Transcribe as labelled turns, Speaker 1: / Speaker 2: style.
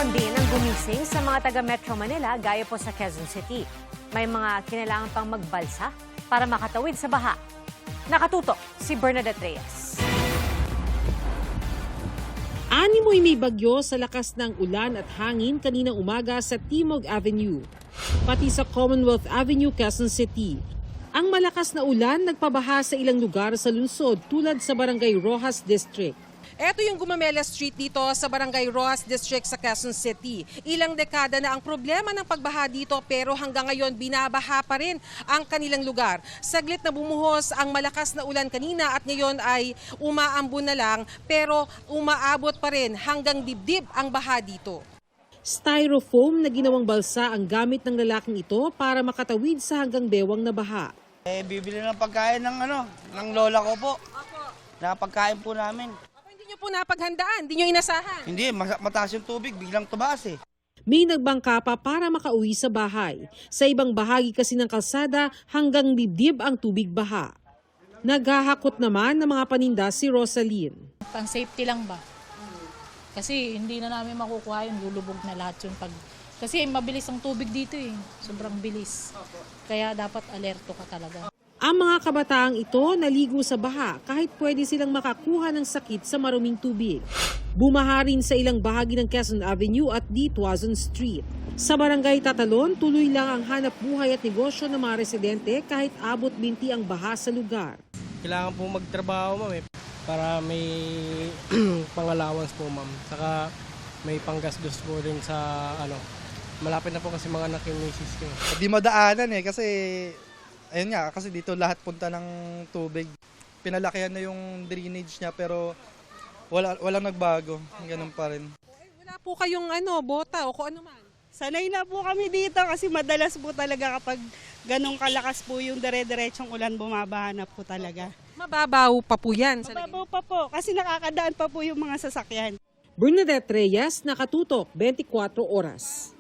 Speaker 1: Hamon din ang gumising sa mga taga Metro Manila gaya po sa Quezon City. May mga kinailangan pang magbalsa para makatawid sa baha. Nakatutok si Bernadette Reyes.
Speaker 2: Animoy may bagyo sa lakas ng ulan at hangin kaninang umaga sa Timog Avenue, pati sa Commonwealth Avenue, Quezon City. Ang malakas na ulan nagpabaha sa ilang lugar sa lungsod tulad sa Barangay Rojas District.
Speaker 3: Ito yung Gumamela Street dito sa Barangay Rojas District sa Quezon City. Ilang dekada na ang problema ng pagbaha dito pero hanggang ngayon binabaha pa rin ang kanilang lugar. Saglit na bumuhos ang malakas na ulan kanina at ngayon ay umaambon na lang pero umaabot pa rin hanggang dibdib ang baha dito.
Speaker 2: Styrofoam na ginawang balsa ang gamit ng lalaking ito para makatawid sa hanggang bewang na baha.
Speaker 4: Bibili ng pagkain ng lola ko po. Na pagkain po namin.
Speaker 3: Hindi nyo po napaghandaan, hindi nyo inasahan.
Speaker 4: Hindi, mataas yung tubig, biglang tumaas eh.
Speaker 2: May nagbangka pa para makauwi sa bahay. Sa ibang bahagi kasi ng kalsada hanggang dibdib ang tubig baha. Naghahakot naman ng mga paninda si Rosaline.
Speaker 5: Pang safety lang ba? Kasi hindi na namin makukuha yun, lulubog na lahat yun. Kasi mabilis ang tubig dito eh, sobrang bilis. Kaya dapat alerto ka talaga.
Speaker 2: Ang mga kabataang ito naligo sa baha kahit pwede silang makakuha ng sakit sa maruming tubig. Bumaha rin sa ilang bahagi ng Quezon Avenue at D. Tuazon Street. Sa Barangay Tatalon, tuloy lang ang hanap buhay at negosyo ng mga residente kahit abot binti ang baha sa lugar.
Speaker 6: Kailangan po magtrabaho ma'am para may pang-allowance po ma'am. Saka may panggastos po rin sa malapit na po kasi mga anak yung misis ko.
Speaker 7: Di madaanan kasi ayun nga, kasi dito lahat punta ng tubig. Pinalakihan na yung drainage niya pero walang nagbago. Ganun pa rin.
Speaker 3: Wala po kayong bota o kung ano man.
Speaker 8: Sanay na po kami dito kasi madalas po talaga kapag ganong kalakas po yung dire-diretsong ulan bumabaha na po talaga.
Speaker 3: Mababaw pa po yan.
Speaker 8: Mababaw pa po kasi nakakadaan pa po yung mga sasakyan.
Speaker 2: Bernadette Reyes, Nakatutok, 24 Oras.